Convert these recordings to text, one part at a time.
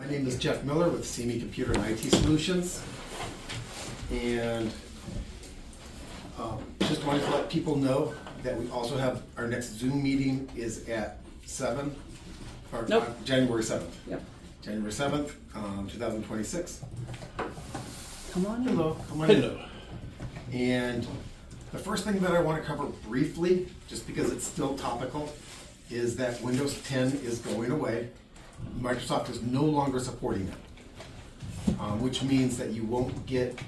My name is Jeff Miller with CME Computer and IT Solutions, and just wanted to let people know that we also have our next Zoom meeting is at 7, or January 7th. Yep. January 7th, 2026. Come on in. Hello. Come on in. And the first thing that I want to cover briefly, just because it's still topical, is that Windows 10 is going away. Microsoft is no longer supporting it, which means that you won't get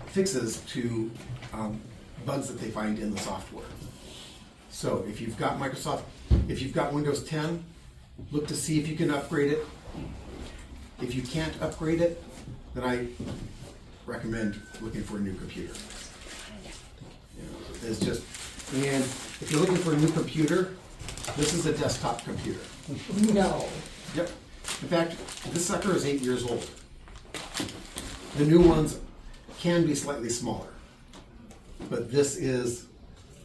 fixes to bugs that they find in the software. So if you've got Windows 10, look to see if you can upgrade it. If you can't upgrade it, then I recommend looking for a new computer. And if you're looking for a new computer, this is a desktop computer. No. Yep. In fact, this sucker is 8 years old. The new ones can be slightly smaller, but this is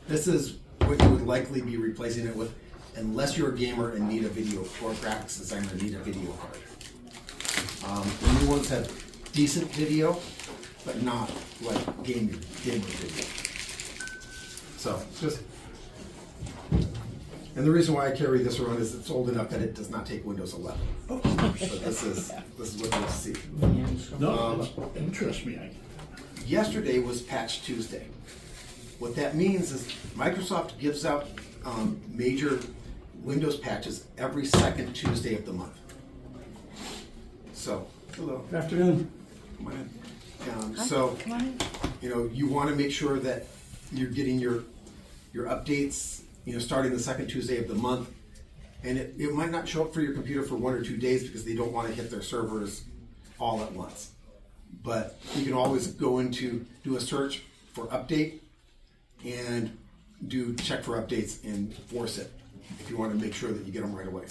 what you would likely be replacing it with, unless you're a gamer and need a video, or a graphics designer and need a video card. The new ones have decent video, but not like gamer video. So and the reason why I carry this around is it's old enough that it does not take Windows 11. So this is what you'll see. No, interest me. Yesterday was Patch Tuesday. What that means is Microsoft gives out major Windows patches every second Tuesday of the month. So, hello. Good afternoon. Come on in. Come on in. You want to make sure that you're getting your updates, starting the second Tuesday of the month. And it might not show up for your computer for 1 or 2 days because they don't want to hit their servers all at once. But you can always do a search for update and check for updates and force it if you want to make sure that you get them right away.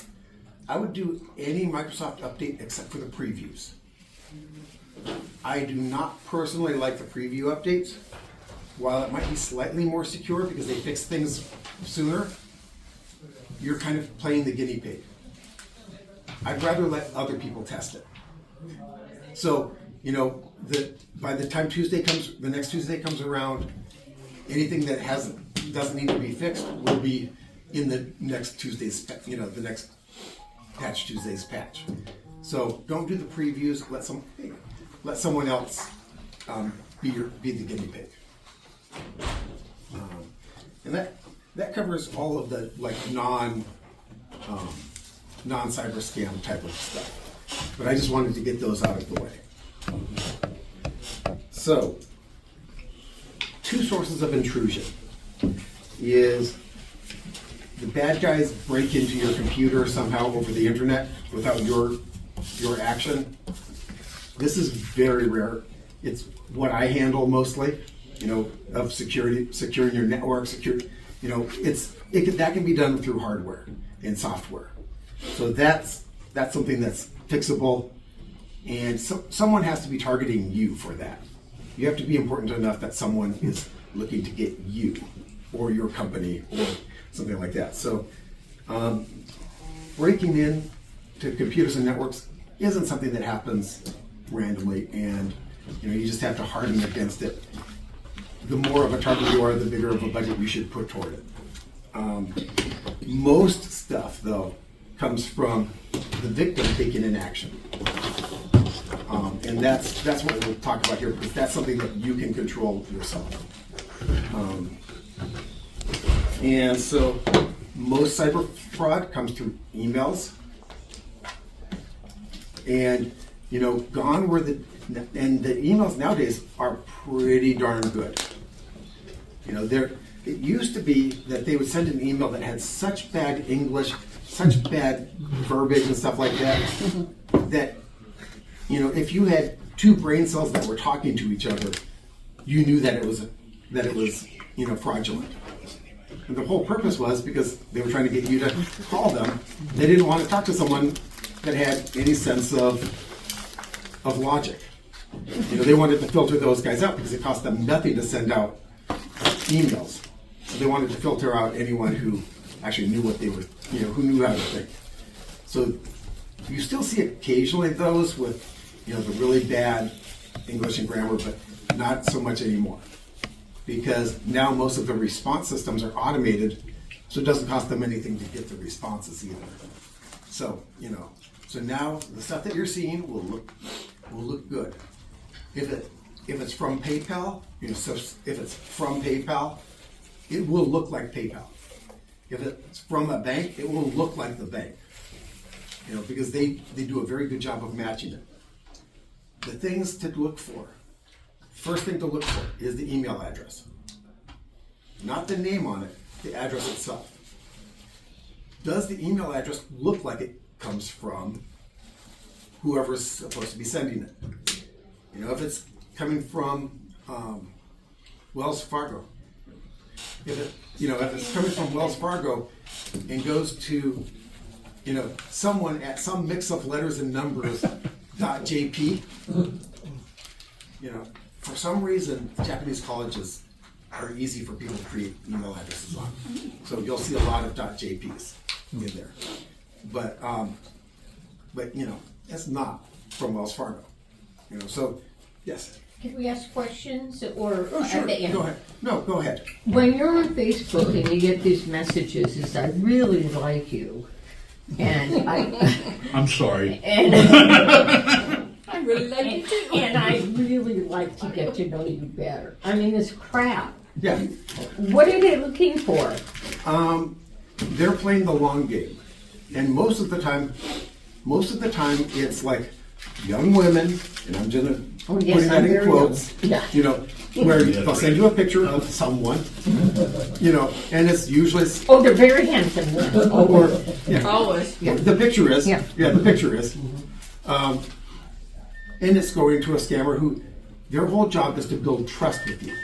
I would do any Microsoft update except for the previews. I do not personally like the preview updates. While it might be slightly more secure because they fix things sooner, you're kind of playing the guinea pig. I'd rather let other people test it. So, by the time the next Tuesday comes around, anything that doesn't need to be fixed will be in the next Tuesday's, the next Patch Tuesday's patch. So don't do the previews. Let someone else be the guinea pig. And that covers all of the non-cyber scam type of stuff. But I just wanted to get those out of the way. So, 2 sources of intrusion is the bad guys break into your computer somehow over the internet without your action. This is very rare. It's what I handle mostly, of securing your network, that can be done through hardware and software. So that's something that's fixable, and someone has to be targeting you for that. You have to be important enough that someone is looking to get you or your company or something like that. So breaking in to computers and networks isn't something that happens randomly, and you just have to harden against it. The more of a target you are, the bigger of a budget you should put toward it. Most stuff, though, comes from the victim taking an action. And that's what we'll talk about here, because that's something that you can control yourself. And so most cyber fraud comes through emails. And, gone were the emails nowadays are pretty darn good. It used to be that they would send an email that had such bad English, such bad verbiage and stuff like that, that, if you had 2 brain cells that were talking to each other, you knew that it was fraudulent. And the whole purpose was because they were trying to get you to call them. They didn't want to talk to someone that had any sense of logic. They wanted to filter those guys out because it cost them nothing to send out emails. So they wanted to filter out anyone who actually knew what they were, who knew how to think. So You still see occasionally those with, the really bad English and grammar, but not so much anymore. Because now most of the response systems are automated, so it doesn't cost them anything to get the responses either. So, so now the stuff that you're seeing will look good. If it's from PayPal, so if it's from PayPal, it will look like PayPal. If it's from a bank, it will look like the bank. Because they do a very good job of matching it. The things to look for. First thing to look for is the email address. Not the name on it, the address itself. Does the email address look like it comes from whoever's supposed to be sending it? If it's coming from Wells Fargo, if it's coming from Wells Fargo and goes to someone at some mix of letters and numbers .jp, for some reason Japanese colleges are easy for people to create email addresses on. So you'll see a lot of .jps in there. But it's not from Wells Fargo. So yes. Can we ask questions or Sure. at the end? Go ahead. No, go ahead. When you're on Facebook and you get these messages, is I really like you, and I'm sorry. and I really like you too. and I really like to get to know you better. I mean, this crap. Yeah. What are they looking for? They're playing the long game. And most of the time it's like young women, and I'm just Oh, yes, putting that I'm in very quotes, young. where they'll send you a picture of someone, and it's usually, Oh, they're very handsome. or, Always. the picture is, Yeah. the picture is. And it's going to a scammer who, their whole job is to build trust with you.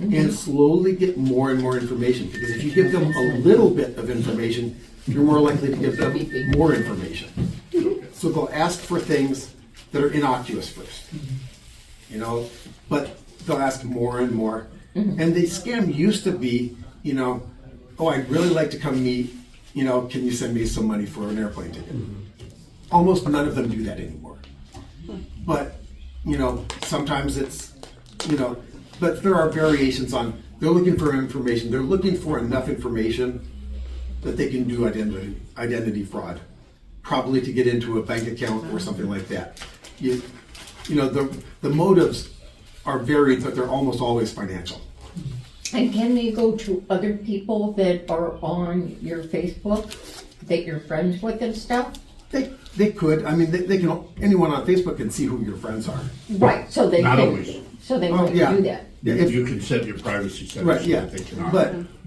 And slowly get more and more information, because if you give them a little bit of information, you're more likely to give them more information. So they'll ask for things that are innocuous first, but they'll ask more and more. And the scam used to be, oh, I'd really like to come meet, can you send me some money for an airplane ticket? Almost none of them do that anymore. But, sometimes it's, but there are variations on, they're looking for information. They're looking for enough information that they can do identity fraud, probably to get into a bank account or something like that. The motives are varied, but they're almost always financial. And can they go to other people that are on your Facebook that you're friends with and stuff? They could. I mean, they can. Anyone on Facebook can see who your friends are. Right. So they Not can. always. So they Oh, want yeah. to do that. Yeah, if- You can set your privacy settings Right. so Yeah. that they cannot.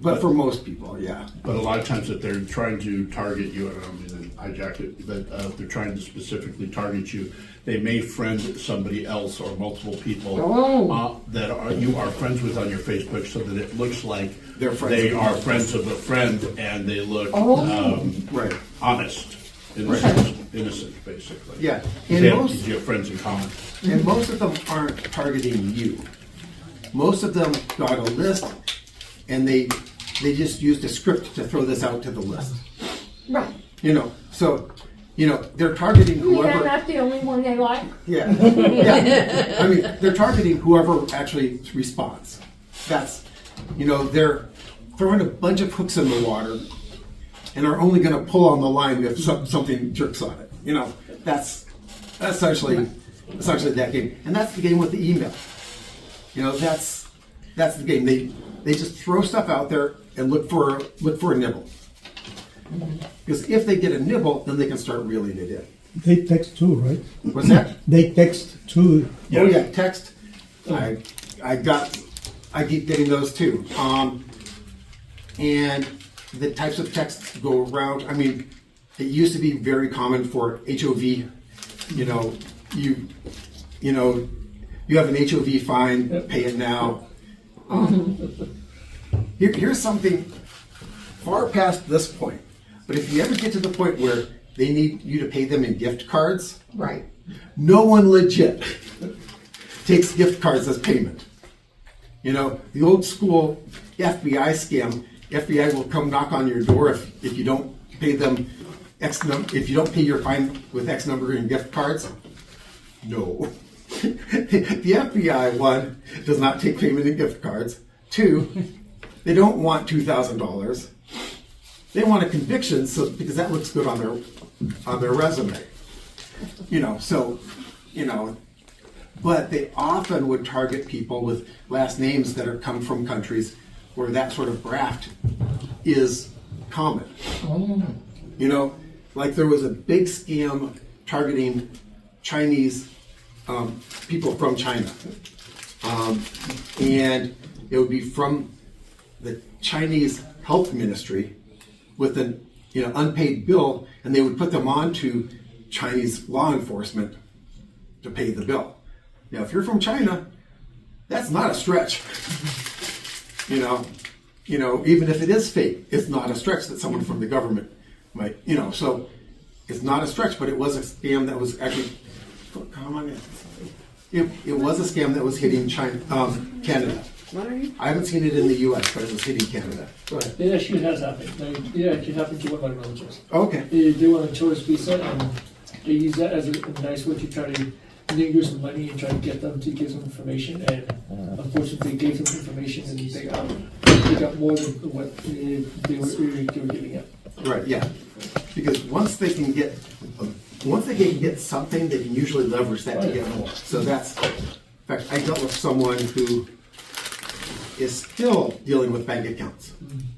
But for most people, yeah. But a lot of times that they're trying to target you, I don't mean to hijack it, but they're trying to specifically target you. They may friend somebody else or multiple people Oh. that you are friends with on your Facebook, so that it looks like They're friends they with are you. friends of a friend, and they look Oh. Right. honest, innocent, basically. Yeah. Because you have friends in common. And most of them aren't targeting you. Most of them got a list, and they just used a script to throw this out to the list. Right. So they're targeting Yeah, whoever. not the only one they like. Yeah. Yeah. I mean, they're targeting whoever actually responds. That's, they're throwing a bunch of hooks in the water, and are only going to pull on the line if something jerks on it. That's essentially that game, and that's the game with the email. That's the game. They just throw stuff out there and look for a nibble. Because if they get a nibble, then they can start reeling it in. They text too, right? What's that? They text too. Oh yeah, text. I keep getting those too. And the types of texts go around. I mean, it used to be very common for HOV. You have an HOV fine, pay it now. Here's something far past this point. But if you ever get to the point where they need you to pay them in gift cards, Right. no one legit takes gift cards as payment. The old school FBI scam, FBI will come knock on your door if you don't pay them, if you don't pay your fine with X number in gift cards, no. The FBI, one, does not take payment in gift cards. Two, they don't want $2,000. They want a conviction, so because that looks good on their resume. But they often would target people with last names that are come from countries where that sort of graft is common. Like there was a big scam targeting Chinese people from China. And it would be from the Chinese health ministry with an unpaid bill, and they would put them on to Chinese law enforcement to pay the bill. Now, if you're from China, that's not a stretch. Even if it is fake, it's not a stretch that someone from the government might, so it's not a stretch, but it was a scam that was actually, come on in. It was a scam that was hitting Canada. I haven't seen it in the U.S., but it was hitting Canada. Go ahead. It actually has happened. It actually happened to one of my relatives. Okay. They were on a tourist visa, and they use that as a nice way to try to linger some money and try to get them to give some information. And unfortunately, they gave them information, and they got more than what they were giving out. Right. Yeah. Because once they can get something, they can usually leverage that to get more. So that's, in fact, I dealt with someone who is still dealing with bank accounts.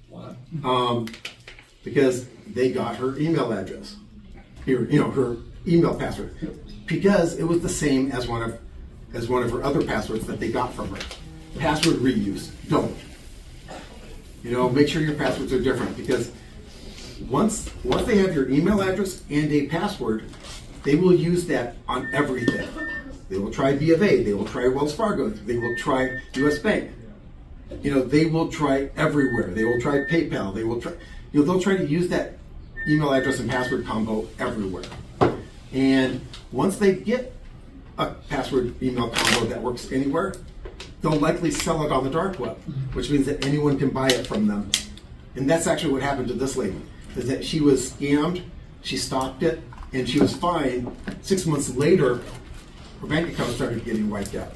Wow. Because they got her email address, her email password, because it was the same as one of her other passwords that they got from her. Password reuse, don't. Make sure your passwords are different, because once they have your email address and a password, they will use that on everything. They will try B of A, they will try Wells Fargo, they will try US Bank. They will try everywhere. They will try PayPal. They will try. They'll try to use that email address and password combo everywhere. And once they get a password email combo that works anywhere, they'll likely sell it on the dark web, which means that anyone can buy it from them. And that's actually what happened to this lady. Is that she was scammed, she stopped it, and she was fine. 6 months later, her bank account started getting wiped out.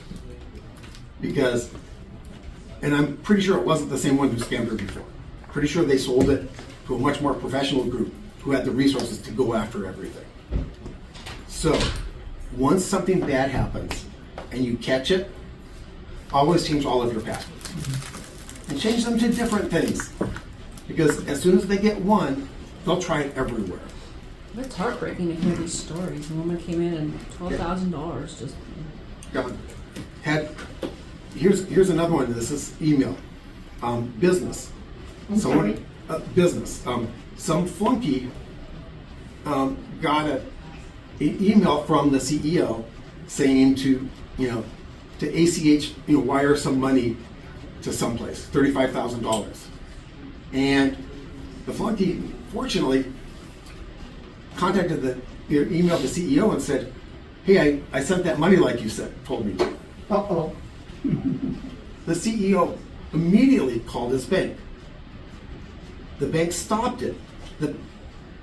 And I'm pretty sure it wasn't the same one who scammed her before. Pretty sure they sold it to a much more professional group who had the resources to go after everything. So, once something bad happens and you catch it, always change all of your passwords. And change them to different things. Because as soon as they get one, they'll try it everywhere. It's heartbreaking to hear these stories. A woman came in and $12,000 just. Here's another one. This is email. Business. Business. Some flunky got an email from the CEO saying to ACH wire some money to someplace, $35,000, and the flunky fortunately contacted emailed the CEO and said, "Hey, I sent that money like you told me to." Uh-oh. The CEO immediately called his bank. The bank stopped it.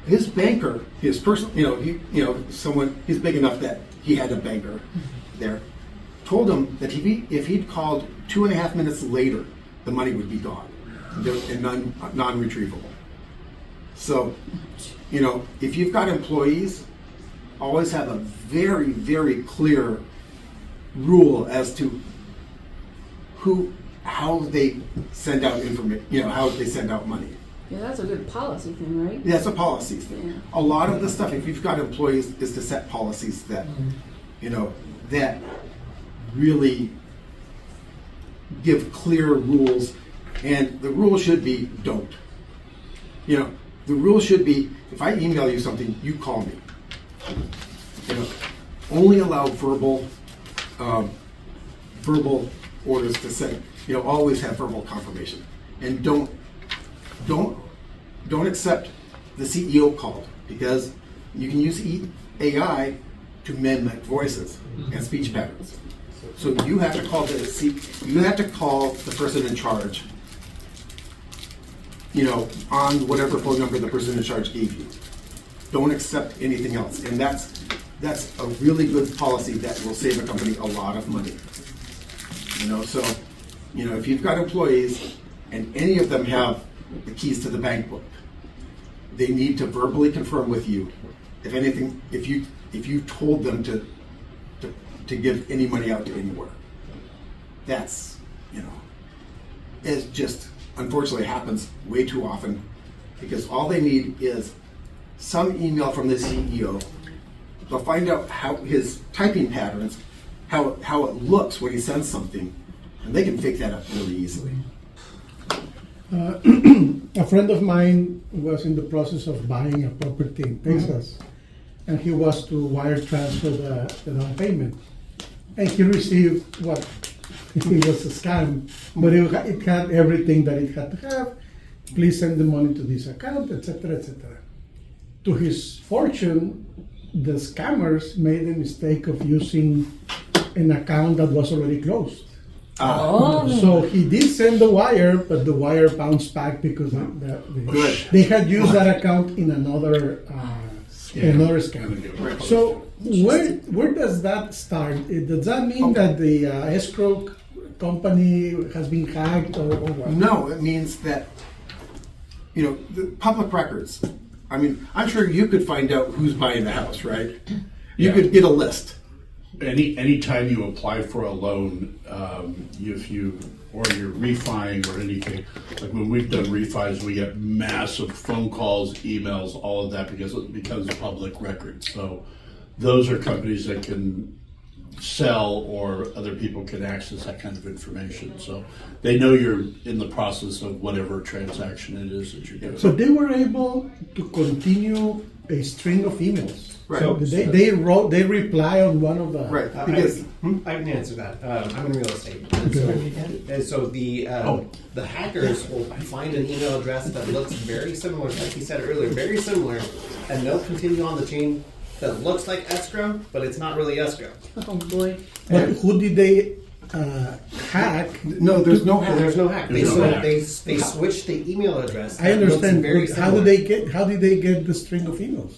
His banker, his person, he's big enough that he had a banker there, told him that if he'd called 2.5 minutes later, the money would be gone and non-retrievable. So, if you've got employees, always have a very, very clear rule as to how they send out information, how they send out money. Yeah, that's a good policy thing, right? Yeah, it's a policy thing. Yeah. A lot of the stuff, if you've got employees, is to set policies that, that really give clear rules. And the rule should be don't. The rule should be, if I email you something, you call me. Only allow verbal orders to send. Always have verbal confirmation, and don't accept the CEO called, because you can use AI to mimic voices and speech patterns. So you have to call the person in charge, on whatever phone number the person in charge gave you. don't accept anything else. And that's a really good policy that will save a company a lot of money. So, if you've got employees and any of them have the keys to the bank book, they need to verbally confirm with you if anything, if you told them to give any money out to anywhere. That's, it just unfortunately happens way too often, because all they need is some email from the CEO. They'll find out how his typing patterns, how it looks when he sends something, and they can fake that up really easily. A friend of mine was in the process of buying a property in Texas, and he was to wire transfer the down payment. And he received what it was a scam, but it had everything that it had to have. Please send the money to this account, etc., etc. To his fortune, the scammers made the mistake of using an account that was already closed. So he did send the wire, but the wire bounced back because they had used that account in another scam. So where does that start? Does that mean that the escrow company has been hacked or what? No, it means that, the public records. I mean, I'm sure you could find out who's buying the house, right? You could get a list. Anytime you apply for a loan, if you're refining or anything, like when we've done refis, we get massive phone calls, emails, all of that because it becomes public record. So those are companies that can sell, or other people can access that kind of information. So they know you're in the process of whatever transaction it is that you're doing. So they were able to continue a string of emails. Right. So they reply on one of the Right, because I can answer that. I'm in real estate, and so the hackers will find an email address that looks very similar, like you said earlier, very similar, and they'll continue on the chain that looks like escrow, but it's not really escrow. Oh boy. But who did they hack? no, there's no hack. There's no hack. There's no hack. They switched the email address. I that looks understand. very But how similar. did they get the string of emails?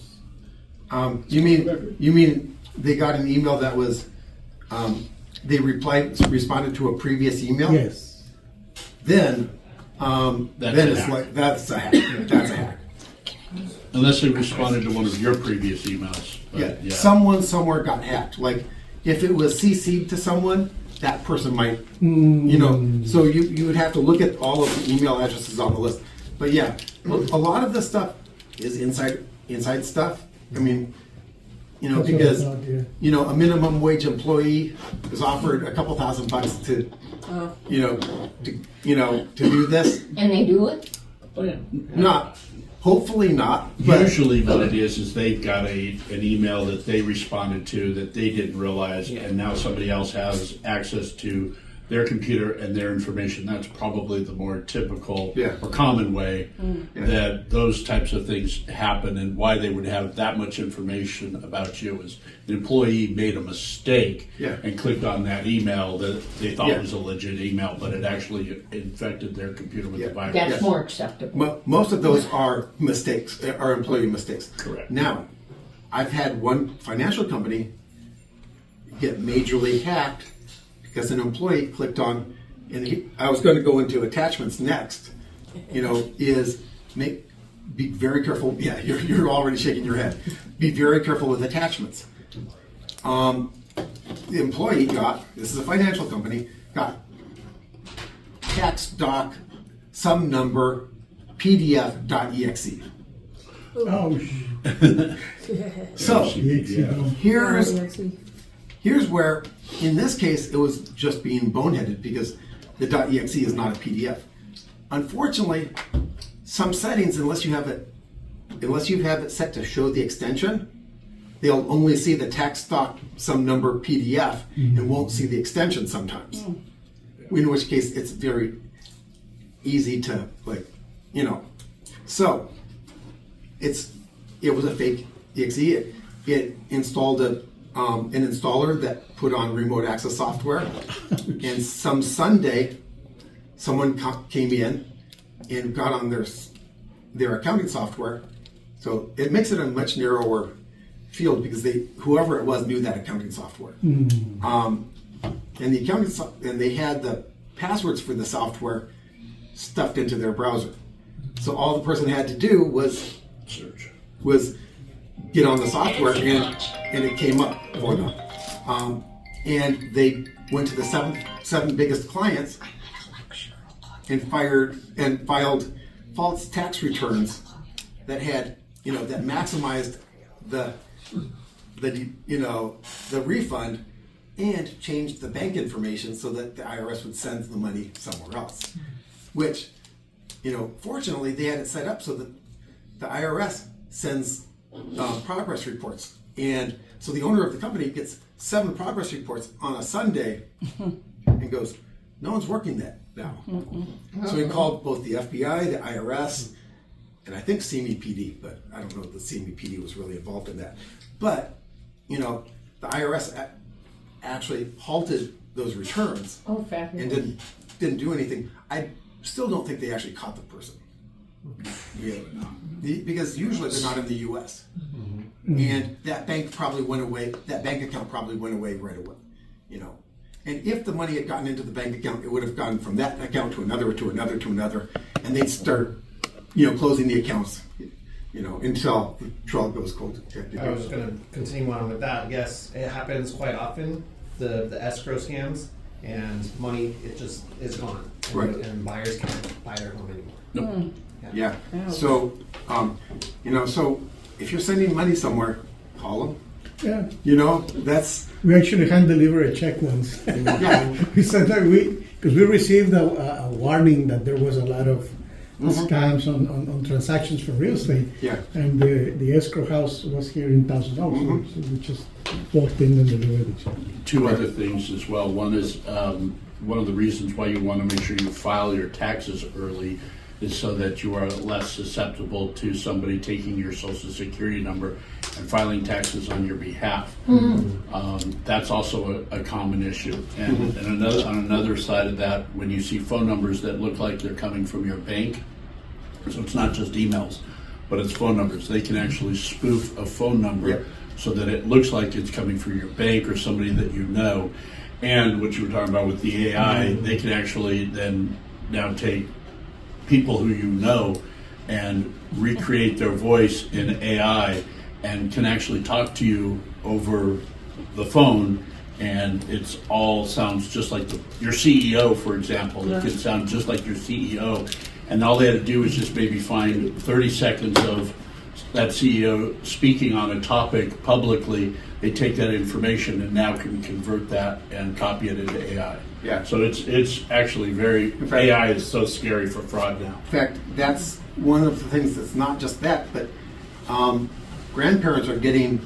You mean they got an email that was they responded to a previous email? Yes. Then That's then a it's hack. like that's a hack. That's a hack. Unless they responded to one of your previous emails. But, Yeah. Someone somewhere got hacked. Like if it was CC'd to someone, that person might, So you would have to look at all of the email addresses on the list. But yeah, a lot of this stuff is inside stuff. I mean, That's what I because thought, a minimum wage employee is offered a couple $1,000 to, to do this. And they do it? Oh, yeah. Not, hopefully not. But Usually what it is they've got an email that they responded to that they didn't realize, and now somebody else has access to their computer and their information. That's probably the more typical or common way that those types of things happen, and why they would have that much information about you is the employee made a mistake and clicked on that email that they thought was a legit email, but it actually infected their computer with the virus. That's more acceptable. most of those are mistakes, are employee mistakes. Correct. Now, I've had one financial company get majorly hacked because an employee clicked on, and I was going to go into attachments next, be very careful. Yeah, you're already shaking your head. Be very careful with attachments. The employee this is a financial company, got tax doc, some number, PDF.exe. Oh, So yeah. here's where, in this case, it was just being boneheaded because the .exe is not a PDF. Unfortunately, some settings, unless you have it set to show the extension, they'll only see the text doc some number PDF and won't see the extension sometimes. In which case, it's very easy to So it was a fake exe. It installed an installer that put on remote access software, and some Sunday, someone came in and got on their accounting software, So it makes it a much narrower field because whoever it was knew that accounting software. And the and they had the passwords for the software stuffed into their browser. So all the person had to do was Search. get on the software and it came up for them. And they went to the seven biggest clients and filed false tax returns that had, that maximized the refund and changed the bank information so that the IRS would send the money somewhere else. Which, fortunately they had it set up so that the IRS sends progress reports. And so the owner of the company gets 7 progress reports on a Sunday and goes, no one's working that now. So he called both the FBI, the IRS, and I think CMEPD, but I don't know if the CMEPD was really involved in that. But, the IRS actually halted those returns Oh, fabulous. and didn't do anything. I still don't think they actually caught the person. Yeah. Because usually they're not in the U.S. And that bank probably went away. That bank account probably went away right away. And if the money had gotten into the bank account, it would have gone from that account to another, to another, to another, and they'd start, closing the accounts, until the trial goes cold. I was going to continue on with that. Yes, it happens quite often. The escrow scams and money, it just is gone, and, Right. and buyers can't buy their home anymore. Nope. Yeah. So, so if you're sending money somewhere, call them. Yeah, That's we actually hand delivered a check once. yeah. We said that because we received a warning that there was a lot of scams on transactions for real estate. Yeah. And the escrow house was here in Thousand Oaks, so we just walked in and delivered the check. 2 other things as well. One is one of the reasons why you want to make sure you file your taxes early is so that you are less susceptible to somebody taking your social security number and filing taxes on your behalf. That's also a common issue. And on another side of that, when you see phone numbers that look like they're coming from your bank, so it's not just emails, but it's phone numbers. They can actually spoof a phone number Yep. so that it looks like it's coming from your bank or somebody that you know. And what you were talking about with the AI, they can actually then now take people who you know and recreate their voice in AI and can actually talk to you over the phone, and it's all sounds just like your CEO, for example. It can sound just like your CEO, and all they had to do is just maybe find 30 seconds of that CEO speaking on a topic publicly. They take that information and now can convert that and copy it into AI. Yeah. So it's actually fact- AI is so scary for fraud now. In fact, that's one of the things that's not just that, but grandparents are getting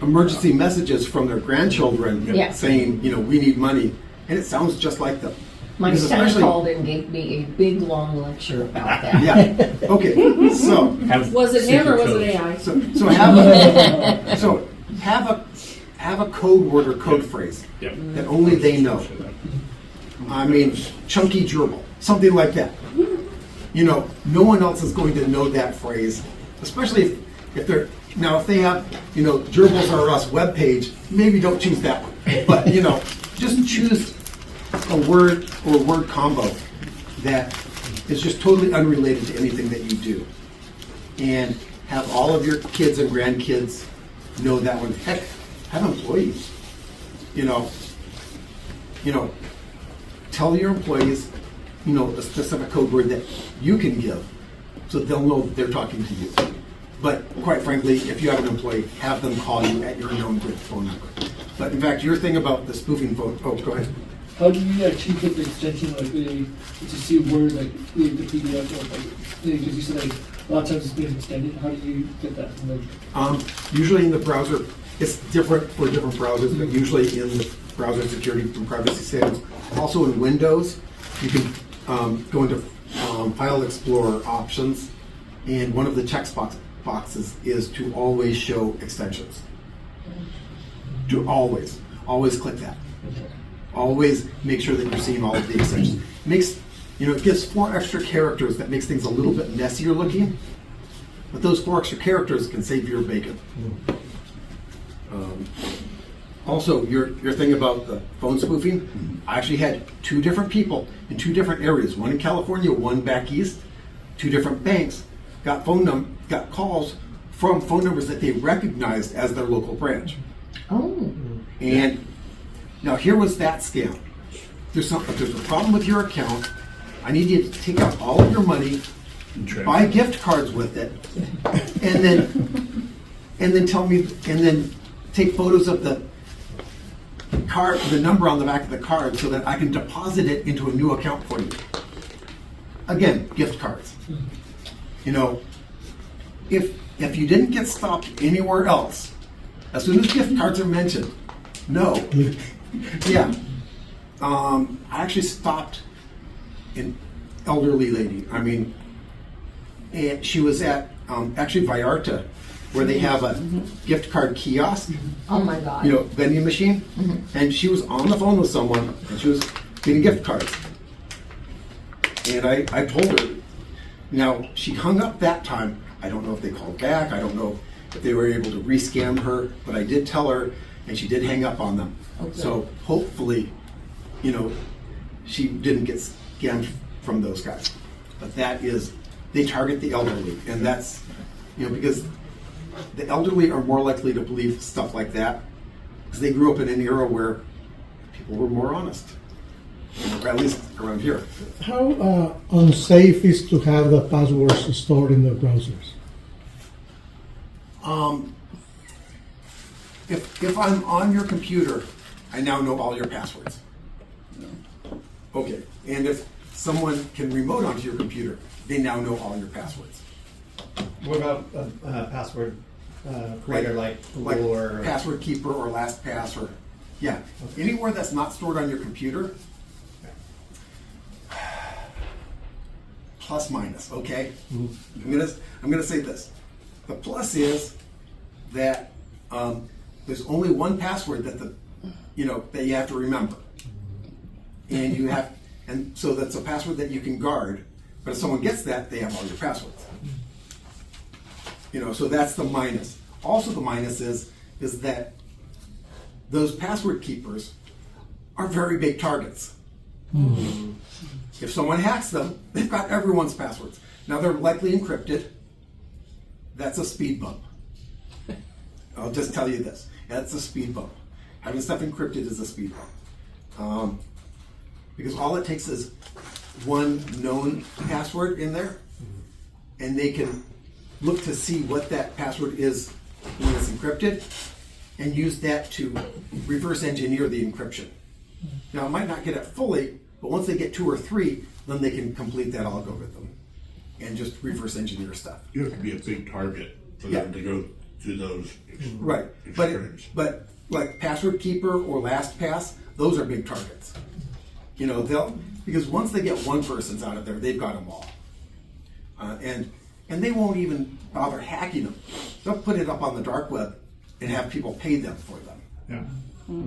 emergency messages from their grandchildren Yeah. saying, we need money, and it sounds just like them. My Because son especially- called and gave me a big, long lecture about that. Yeah. Okay. So Was it him or was secret it codes. AI? so have a code word or code phrase Yep. that only they know. I mean, chunky gerbil, something like that. No one else is going to know that phrase, especially if they're now if they have Gerbils Are Us webpage. Maybe don't choose that one, but just choose a word or word combo that is just totally unrelated to anything that you do, and have all of your kids and grandkids know that one. Heck, have employees. Tell your employees, a specific code word that you can give, so they'll know that they're talking to you. But quite frankly, if you have an employee, have them call you at your known good phone number. But in fact, your thing about the spoofing phone. Oh, go ahead. How do you actually get the extension, like, to see a word, like, the PDF, or, like, because you said, like, a lot of times it's being extended, how do you get that from the... Usually in the browser, it's different for different browsers, but usually in the browser security and privacy settings. Also in Windows, you can go into File Explorer options, and one of the text boxes is to always show extensions. To always click that. Always make sure that you're seeing all of the extensions. It gives 4 extra characters that makes things a little bit messier looking, but But those 4 extra characters can save your bacon. Also, your thing about the phone spoofing, I actually had 2 different people in 2 different areas, one in California, one back east, 2 different banks, got calls from phone numbers that they recognized as their local branch. Oh, And now here was that scam. There's a problem with your account. I need you to take out all of your money, buy gift cards with it, and then tell me, and then take photos of the card, the number on the back of the card, so that I can deposit it into a new account for you. Again, gift cards. You know, if you didn't get stopped anywhere else, as soon as gift cards are mentioned, no. Yeah. I actually stopped an elderly lady. I mean, and she was at actually Vallarta, where they have a gift card kiosk, oh my God. you know, vending machine, and she was on the phone with someone, and she was getting gift cards. And I told her, now she hung up that time. I don't know if they called back. I don't know if they were able to rescam her, but I did tell her, and she did hang up on them. Okay. So hopefully, you know, she didn't get scammed from those guys. But they target the elderly, and that's, you know, because the elderly are more likely to believe stuff like that because they grew up in an era where people were more honest, or at least around here. How unsafe is to have the passwords stored in the browsers? If I'm on your computer, I now know all your passwords. Okay, and if someone can remote onto your computer, they now know all your passwords. What about a password creator like Like Google or Password Keeper or LastPass or, yeah, anywhere that's not stored on your computer, plus minus, okay? I'm gonna say this. The plus is that there's only one password that that you have to remember, and so that's a password that you can guard. But if someone gets that, they have all your passwords. You know, so that's the minus. Also, the minus is that those password keepers are very big targets. If someone hacks them, they've got everyone's passwords. Now they're likely encrypted. That's a speed bump. I'll just tell you this. That's a speed bump. Having stuff encrypted is a speed bump. Because all it takes is one known password in there, and they can look to see what that password is when it's encrypted, and use that to reverse engineer the encryption. Now, it might not get it fully, but once they get 2 or 3, then they can complete that algorithm and just reverse engineer stuff. You have to be a big target for Yeah. them to go through those. Right, but like Password Keeper or LastPass, those are big targets. You know, because once they get one person's out of there, they've got them all, and they won't even bother hacking them. They'll put it up on the dark web and have people pay them for them. Yeah.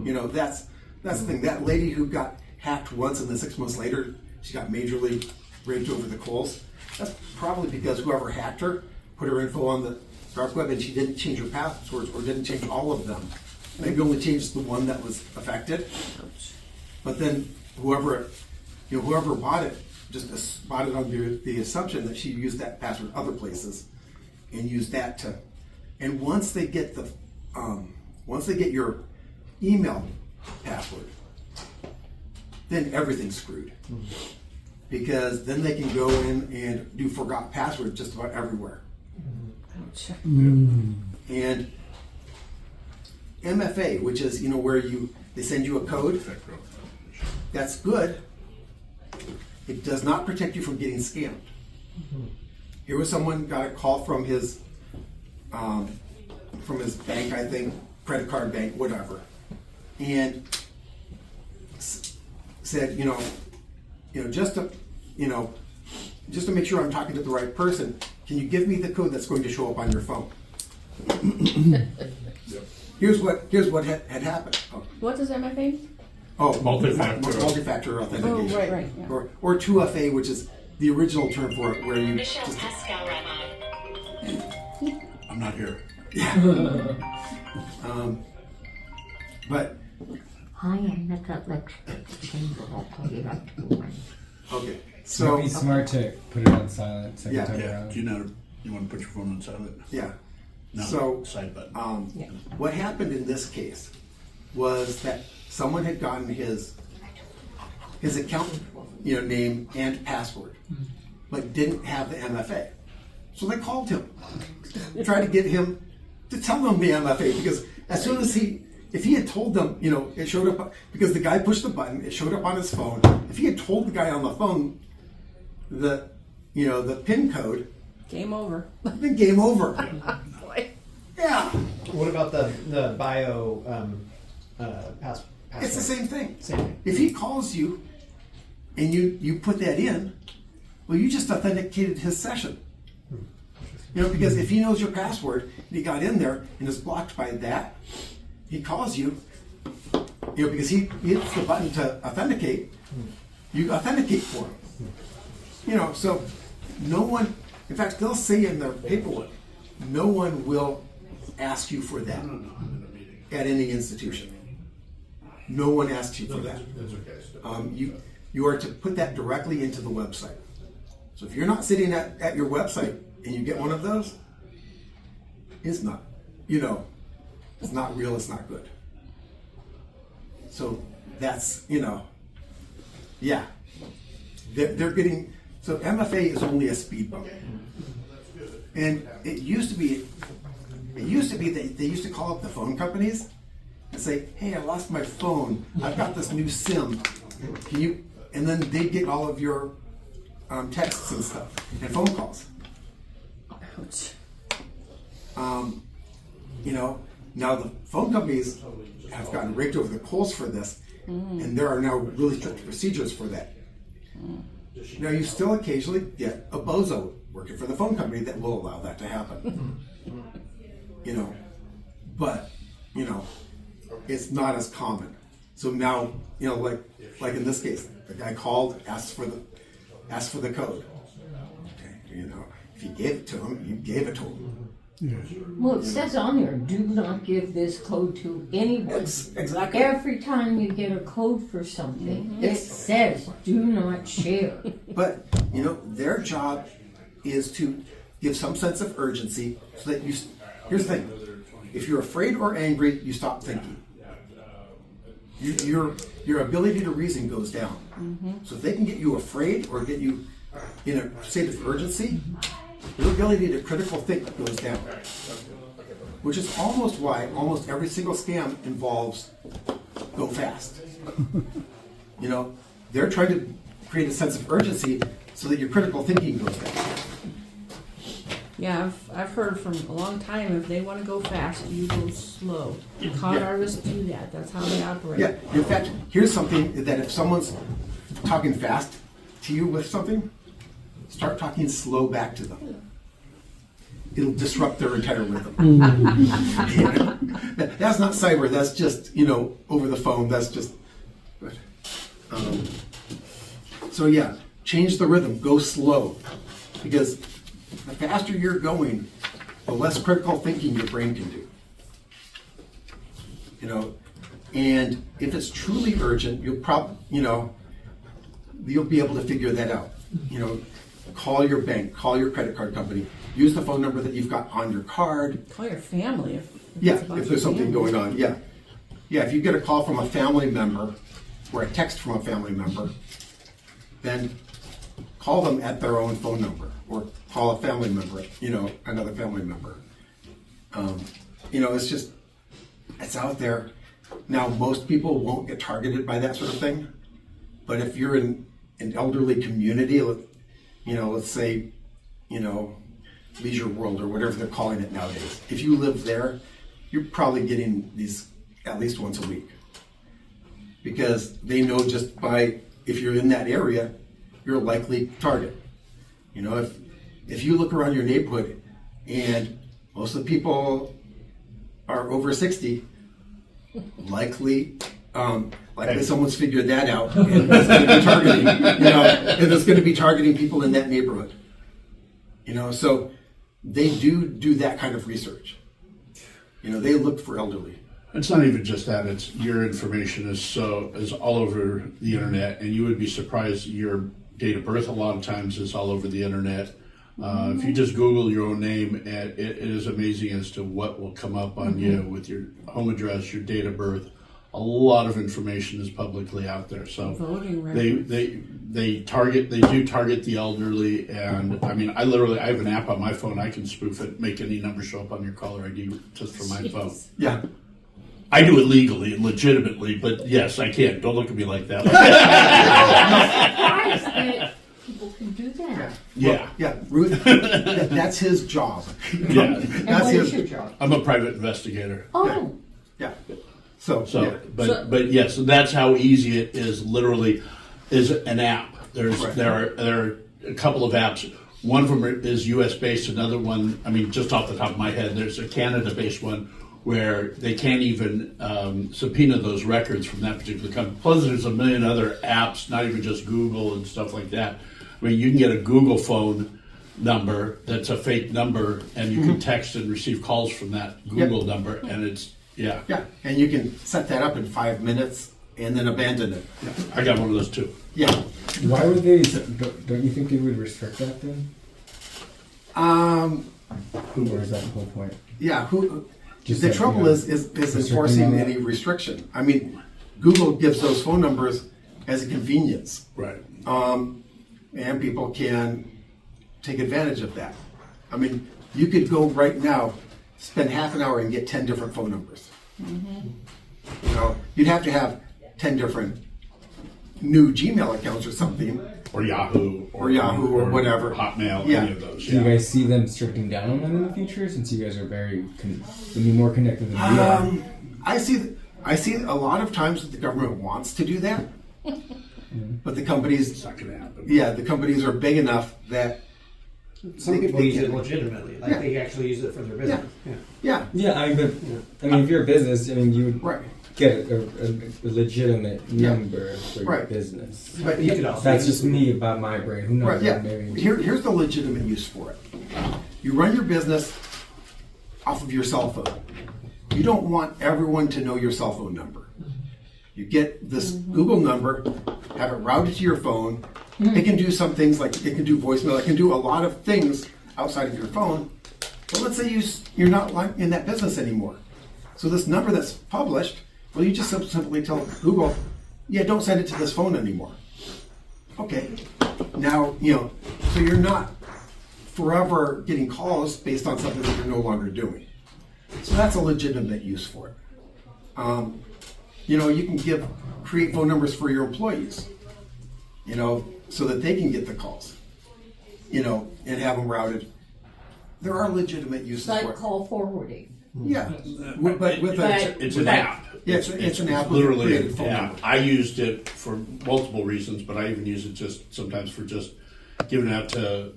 You know, that's the thing. That lady who got hacked once and then 6 months later, she got majorly raped over the coals. That's probably because whoever hacked her put her info on the dark web and she didn't change her passwords or didn't change all of them. Maybe only changed the one that was affected. But then whoever bought it just bought it under the assumption that she used that password other places and used that to. And once they get your email password, then everything's screwed. Because then they can go in and do forgot password just about everywhere. Ouch. And MFA, which is where they send you a code, that's good. It does not protect you from getting scammed. Here was someone got a call from his bank, I think, credit card bank, whatever, and said, just to make sure I'm talking to the right person, can you give me the code that's going to show up on your phone? Here's what had happened. What does MFA mean? Multi-factor authentication. Oh, right, yeah. Or 2FA, which is the original term for it, where you Michelle just Pascal Rabbi. I'm not here. But Hi, I'm at that lecture at the chamber. I'll tell you that tomorrow. okay, So so it'd be smart to put it on silent second Yeah. time Yeah. around. Do you want to put your phone on silent? yeah. No. So Side button. Yeah. what happened in this case was that someone had gotten his account, name and password, but didn't have the MFA. So they called him, tried to get him to tell them the MFA, because as soon as if he had told them, it showed up, because the guy pushed the button, it showed up on his phone. If he had told the guy on the phone the PIN code, Game over. then game over. Boy. Yeah, What about the bio password? it's the same thing. Same thing. If he calls you and you put that in, well, you just authenticated his session. Because if he knows your password and he got in there and is blocked by that, he calls you, because he hits the button to authenticate, you authenticate for him. So no one, in fact, they'll say in their paperwork, no one will ask you for that at any institution. No one asks you for that. You are to put that directly into the website. So if you're not sitting at your website and you get one of those, it's not, it's not real, it's not good. So that's, yeah. They're getting, so MFA is only a speed bump. And it used to be that they used to call up the phone companies and say, hey, I lost my phone. I've got this new SIM. Can you, and then they'd get all of your texts and stuff and phone calls. Ouch. Now the phone companies have gotten raked over the coals for this, and there are now really strict procedures for that. Now you still occasionally get a bozo working for the phone company that will allow that to happen. But it's not as common. So now, like in this case, the guy called, asked for the code. Okay, if you gave it to him, you gave it to him. Well, it says on there, do not give this code to anyone. Exactly. Every time you get a code for something, it says, do not share. But their job is to give some sense of urgency, so that here's the thing: if you're afraid or angry, you stop thinking. Your ability to reason goes down. So if they can get you afraid or get you in a state of urgency, your ability to critical think goes down. Which is almost why almost every single scam involves go fast. They're trying to create a sense of urgency so that your critical thinking goes down. Yeah, I've heard from a long time, if they want to go fast, you go slow. Con Yeah. artists do that. That's how they operate. Yeah, in fact, here's something that if someone's talking fast to you with something, start talking slow back to them. It'll disrupt their entire rhythm. That's not cyber, that's just, over the phone, that's just. So yeah, change the rhythm, go slow. Because the faster you're going, the less critical thinking your brain can do. And if it's truly urgent, you'll be able to figure that out. Call your bank, call your credit card company, use the phone number that you've got on your card. Call your family Yeah, it's about if there's your something family. going on, yeah. Yeah, if you get a call from a family member or a text from a family member, then call them at their own phone number or call a family member, another family member. It's out there. Now, most people won't get targeted by that sort of thing, but if you're in an elderly community, let's say, Leisure World or whatever they're calling it nowadays, if you live there, you're probably getting these at least once a week. Because they know just by, if you're in that area, you're a likely target. If you look around your neighborhood and most of the people are over 60, likely someone's figured that out and it's going to be targeting, and it's going to be targeting people in that neighborhood. So they do that kind of research. You know, they look for elderly. It's not even just that. It's your information is all over the internet, and you would be surprised. Your date of birth a lot of times is all over the internet. If you just Google your own name, it is amazing as to what will come up on you with your home address, your date of birth. A lot of information is publicly out there. So Voting records. they do target the elderly, and I mean, I have an app on my phone. I can spoof it, make any number show up on your caller ID just from my phone. Yeah. I do it legally and legitimately, but yes, I can. Don't look at me like that. I'm surprised that people can do that. Yeah. Yeah, Ruth, that's his job. Yeah. And That's what is his, your job? I'm a private investigator. Oh, yeah. So, So, yeah. but yes, that's how easy it is. Literally, is an app. There are a couple of apps. One of them is U.S. based. Another one, I mean, just off the top of my head, there's a Canada based one where they can't even subpoena those records from that particular company. Plus, there's a million other apps, not even just Google and stuff like that. I mean, you can get a Google phone number that's a fake number, and you can text and receive calls from that Google number, and it's yeah. Yeah, and you can set that up in 5 minutes and then abandon it. I got one of those too. Yeah. Why would they? Don't you think they would restrict that then? Or is that the whole point? Yeah, Just the that, trouble you know, is restricting enforcing all that? any restriction. I mean, Google gives those phone numbers as a convenience, Right. and people can take advantage of that. I mean, you could go right now, spend half an hour and get 10 different phone numbers. You know, you'd have to have 10 different new Gmail accounts or something. Or Yahoo. Or Yahoo or whatever. Hotmail, Yeah. any of those. Do you guys see them restricting down on that in the future? Since you guys are more connected than we are. I see a lot of times that the government wants to do that, but the companies, It's not going to happen. the companies are big enough that Some They- people they use it can- legitimately, like Yeah. they actually use it for their business. Yeah. yeah, Yeah, I mean, if you're a business, I mean, you would right. get a legitimate Yeah. number for your Right. business. But you could also That's use just me about my brain. Who knows? Right, yeah. Maybe. Here's the legitimate use for it. You run your business off of your cell phone. You don't want everyone to know your cell phone number. You get this Google number, have it routed to your phone. It can do some things like it can do voicemail. It can do a lot of things outside of your phone. But let's say you're not in that business anymore. So this number that's published, well, you just simply tell Google, yeah, don't send it to this phone anymore. Okay. Now, so you're not forever getting calls based on something that you're no longer doing. So that's a legitimate use for it. You can create phone numbers for your employees, so that they can get the calls, and have them routed. There are legitimate uses it's for like it. call forwarding. Yeah, but with a, It's an app. Yeah, it's an app with a Literally created an phone app. number. I used it for multiple reasons, but I even use it just sometimes for just giving out to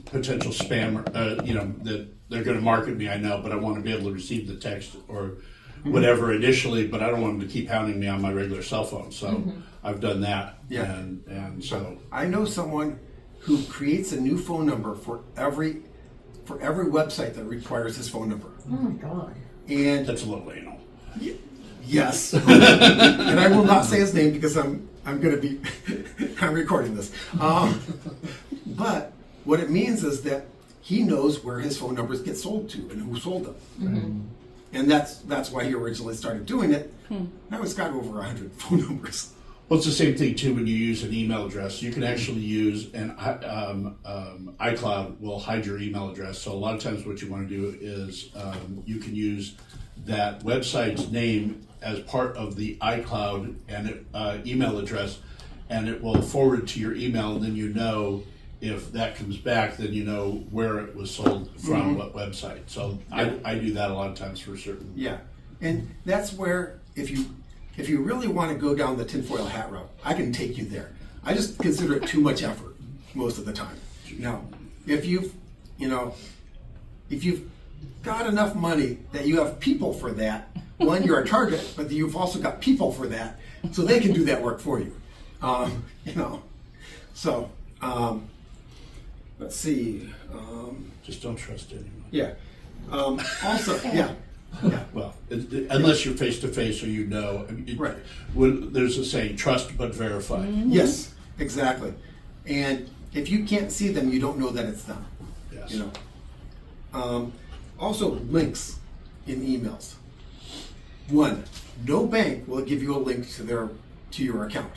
potential spam. That they're going to market me. I know, but I want to be able to receive the text or whatever initially. But I don't want them to keep hounding me on my regular cell phone. So I've done that. Yeah. And so I know someone who creates a new phone number for every website that requires his phone number. Oh my God. And that's a little anal. yes, and I will not say his name because I'm going to be I'm recording this. But what it means is that he knows where his phone numbers get sold to and who sold them, and that's why he originally started doing it. Now he's got over 100 phone numbers. Well, it's the same thing too when you use an email address. You can actually use iCloud will hide your email address. So a lot of times what you want to do is you can use that website's name as part of the iCloud and email address, and it will forward to your email, and then if that comes back, then you know where it was sold from, what website. So I do that a lot of times for certain. Yeah, and that's where if you really want to go down the tinfoil hat route, I can take you there. I just consider it too much effort most of the time. Now, if you've got enough money that you have people for that, one, you're a target, but you've also got people for that, so they can do that work for you. let's see. Just don't trust anyone. Yeah. Also, yeah. Yeah. Well, unless you're face to face or you know. I mean, Right. There's a saying, trust but verify. Yes, exactly. And if you can't see them, you don't know that it's them. Yes. You know. Also, links in emails. One, no bank will give you a link to your account,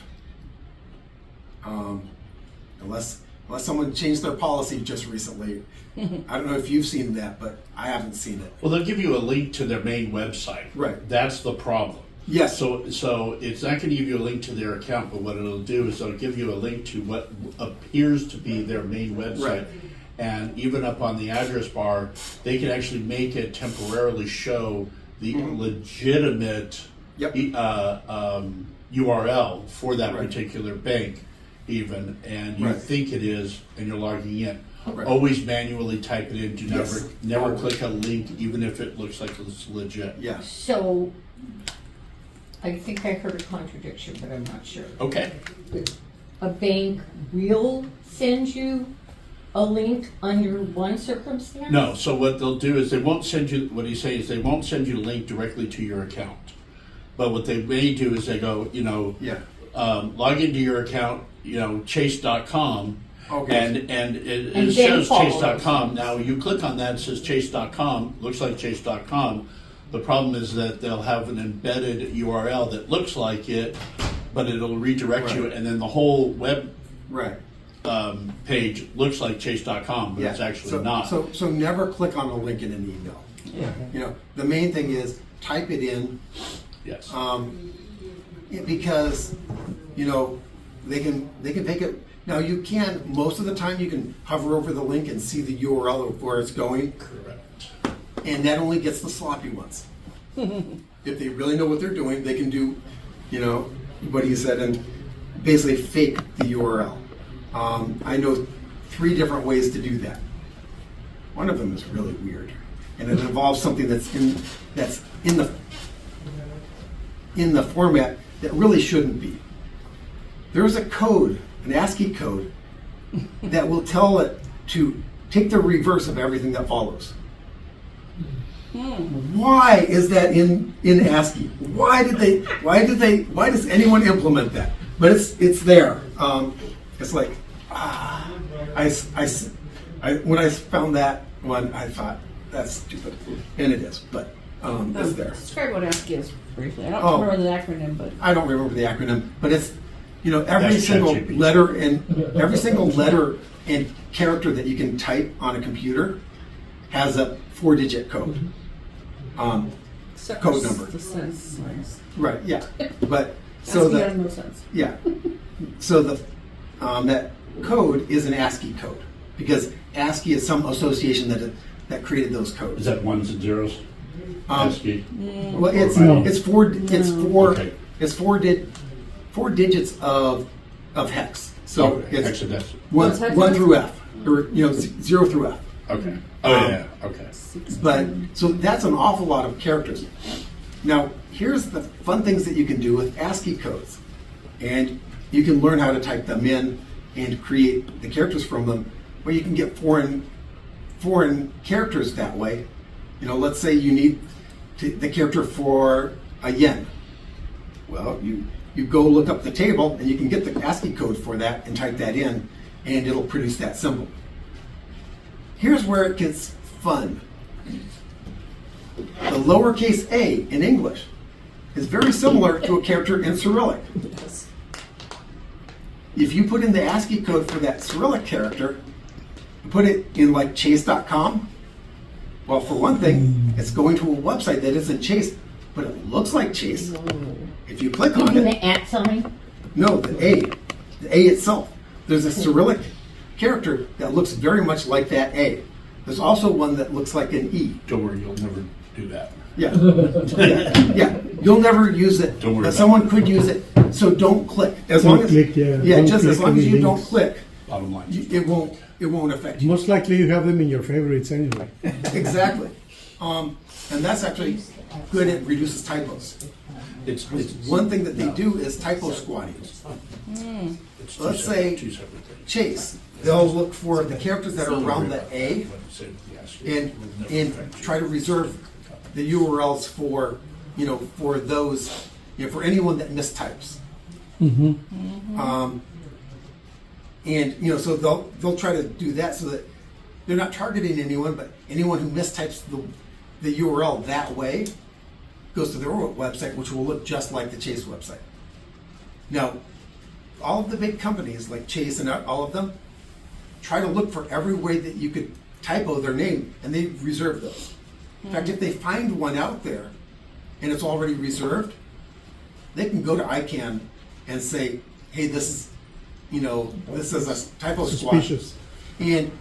unless someone changed their policy just recently. I don't know if you've seen that, but I haven't seen it. Well, they'll give you a link to their main website. Right. That's the problem. Yes. So it's not going to give you a link to their account, but what it'll do is it'll give you a link to what appears to be their main website. Right. And even up on the address bar, they can actually make it temporarily show the legitimate Yep. URL for that Right. particular bank, even, and you Right. think it is, and you're logging in. Right. Always manually type it in. Do Yes. never click a link, even if it looks like it's legit. Yeah. So, I think I heard a contradiction, but I'm not sure. Okay. A bank will send you a link under one circumstance? No, so what they'll do is they won't send you, what he's saying is they won't send you a link directly to your account. But what they may do is they go, Yeah. log into your account, chase.com, Okay. and it And then shows follow. chase.com. Now you click on that, it says chase.com, looks like chase.com. The problem is that they'll have an embedded URL that looks like it, but it'll redirect you, Right. and then the whole web Right. page looks like chase.com, but Yeah. it's actually so, not. So never click on a link in an email. Yeah. You know, the main thing is type it in, Yes. because they can make it. Now you can, most of the time you can hover over the link and see the URL of where it's going, Correct. and that only gets the sloppy ones. If they really know what they're doing, they can do, what he said, and basically fake the URL. I know 3 different ways to do that. One of them is really weird, and it involves something that's in the format that really shouldn't be. There's a code, an ASCII code, that will tell it to take the reverse of everything that follows. Why is that in ASCII? Why does anyone implement that? But it's there. It's like, when I found that one, I thought, that's stupid. And it is, but it's there. Describe what ASCII is briefly. I don't Oh. remember the acronym, but I don't remember the acronym, but it's, every That's single ChatGPT. letter and character that you can type on a computer has a 4-digit code. except Code for number. the sense signs. Right, yeah. But so ASCII that, has no sense. yeah. So that code is an ASCII code, because ASCII is some association that created those codes. Is that ones and zeros? Um, ASCII? Well, it's No. Okay. 4 digits of hex. So it's Hexadecimal. one What's one hexadecimal? through F, or 0 through F. Okay. Oh, yeah, okay. But so that's an awful lot of characters. Now, here's the fun things that you can do with ASCII codes, and you can learn how to type them in and create the characters from them. Or you can get foreign characters that way. Let's say you need the character for a yen. Well, you go look up the table, and you can get the ASCII code for that and type that in, and it'll produce that symbol. Here's where it gets fun. The lowercase a in English is very similar to a character in Cyrillic. Yes. If you put in the ASCII code for that Cyrillic character, and put it in like chase.com, well, for one thing, it's going to a website that isn't Chase, but it looks like Chase. If you click on Even it, the @ sign? no, the A itself. There's a Cyrillic character that looks very much like that A. There's also one that looks like an E. Don't worry, you'll never do that. Yeah. Yeah. You'll never use it, Don't worry but about someone could use it, so don't click. As Don't long as, click, yeah. yeah, Don't just as click long as any you don't links. click, Bottom line. it won't affect you. Most likely you have them in your favorites anyway. Exactly. And that's actually good. It reduces typos. It's One thing that they do is typo squatting. it's Let's say two separate things. Chase, they'll look for the characters that are around the A and try to reserve the URLs for, for those, for anyone that mistypes. And, so they'll try to do that so that they're not targeting anyone, but anyone who mistypes the URL that way goes to their website, which will look just like the Chase website. Now, all of the big companies like Chase and all of them try to look for every way that you could typo their name, and they reserve those. In fact, if they find one out there and it's already reserved, they can go to ICANN and say, hey, this is a typo squat. Suspicious. And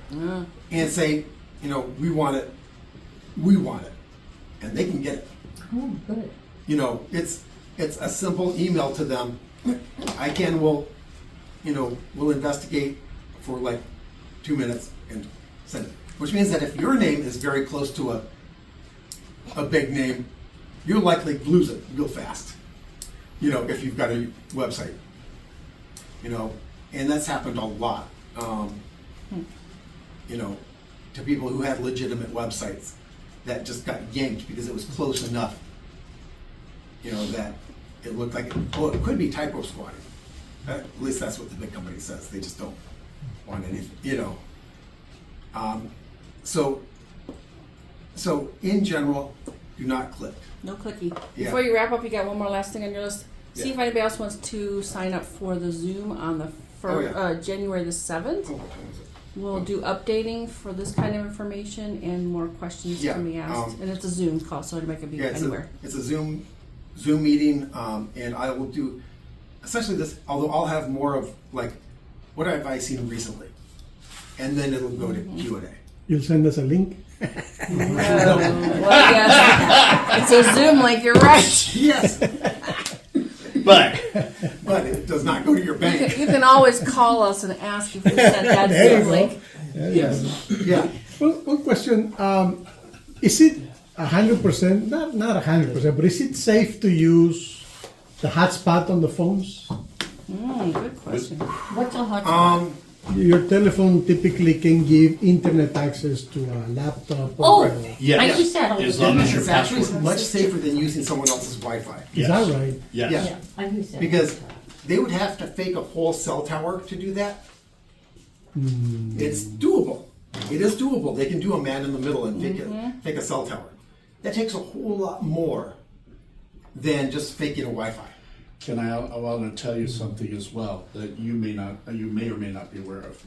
say, we want it, and they can get it. Oh, good. It's a simple email to them. ICANN will investigate for like 2 minutes and send it. Which means that if your name is very close to a big name, you'll likely lose it real fast. If you've got a website. And that's happened a lot. To people who had legitimate websites that just got yanked because it was close enough, that it looked like it could be typo squatting. At least that's what the big company says. They just don't want anything, So in general, do not click. No clicky. Yeah. Before you wrap up, you got one more last thing on your list. See Yeah. if anybody else wants to sign up for the Zoom on the January the 7th. Oh, what time is it? We'll do updating for this kind of information and more questions Yeah, can be asked. And it's a Zoom call, so anybody can be Yeah, anywhere. it's a Zoom meeting, and I will do essentially this. Although I'll have more of like, what have I seen recently, and then it'll go to Q&A. You'll send us a link. Well, yes. It's a Zoom link, you're right. Yes, but it does not go to your bank. You can always call us and ask if we sent that There you Zoom go. link. Yes. Yeah, One question, is it 100%, not 100%, but is it safe to use the hotspot on the phones? Good question. What's a hotspot? Your telephone typically can give internet access to a laptop or Yes. I use that all the As long as time. your it's actually password. much safer than using someone else's Wi-Fi. Is that right? Yes. Yeah. Yeah, I use that. Because they would have to fake a whole cell tower to do that. It's doable. It is doable. They can do a man in the middle and fake a cell tower. That takes a whole lot more than just faking a Wi-Fi. I want to tell you something as well that you may or may not be aware of.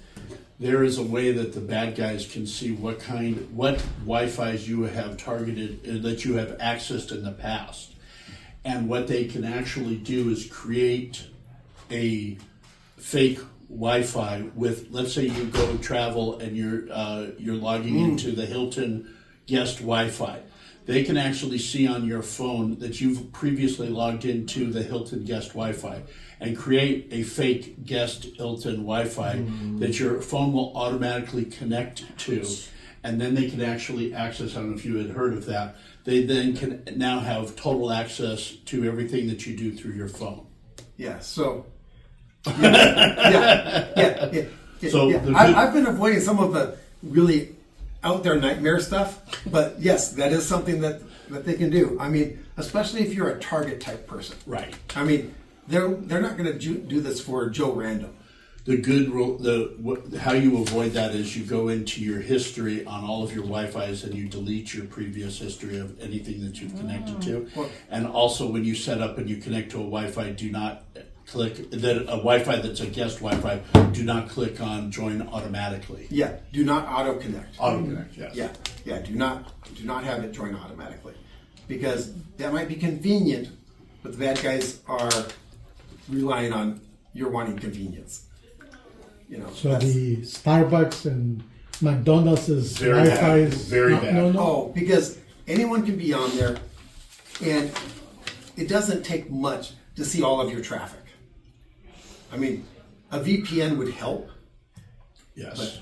There is a way that the bad guys can see what Wi-Fi's you have targeted, that you have accessed in the past. And what they can actually do is create a fake Wi-Fi with, let's say you go travel and you're logging into the Hilton guest Wi-Fi. They can actually see on your phone that you've previously logged into the Hilton guest Wi-Fi and create a fake guest Hilton Wi-Fi that your phone will automatically connect to. And then they can actually access, I don't know if you had heard of that, they then can now have total access to everything that you do through your phone. Yeah. So. Yeah. So yeah. the good- I've been avoiding some of the really out there nightmare stuff, but yes, that is something that they can do. I mean, especially if you're a target type person. Right. I mean, they're not going to do this for Joe Random. The good rule, how you avoid that is you go into your history on all of your Wi-Fi's and you delete your previous history of anything that you've connected to. And also when you set up and you connect to a Wi-Fi, do not click that a Wi-Fi that's a guest Wi-Fi. Do not click on join automatically. Yeah. Do not auto connect. Auto connect, yes. Yeah. Do not have it join automatically, because that might be convenient, but the bad guys are relying on your wanting convenience. So the Starbucks and McDonald's Very Wi-Fi bad. is Very no, bad. no. Oh, because anyone can be on there, and it doesn't take much to see all of your traffic. I mean, a VPN would help. Yes.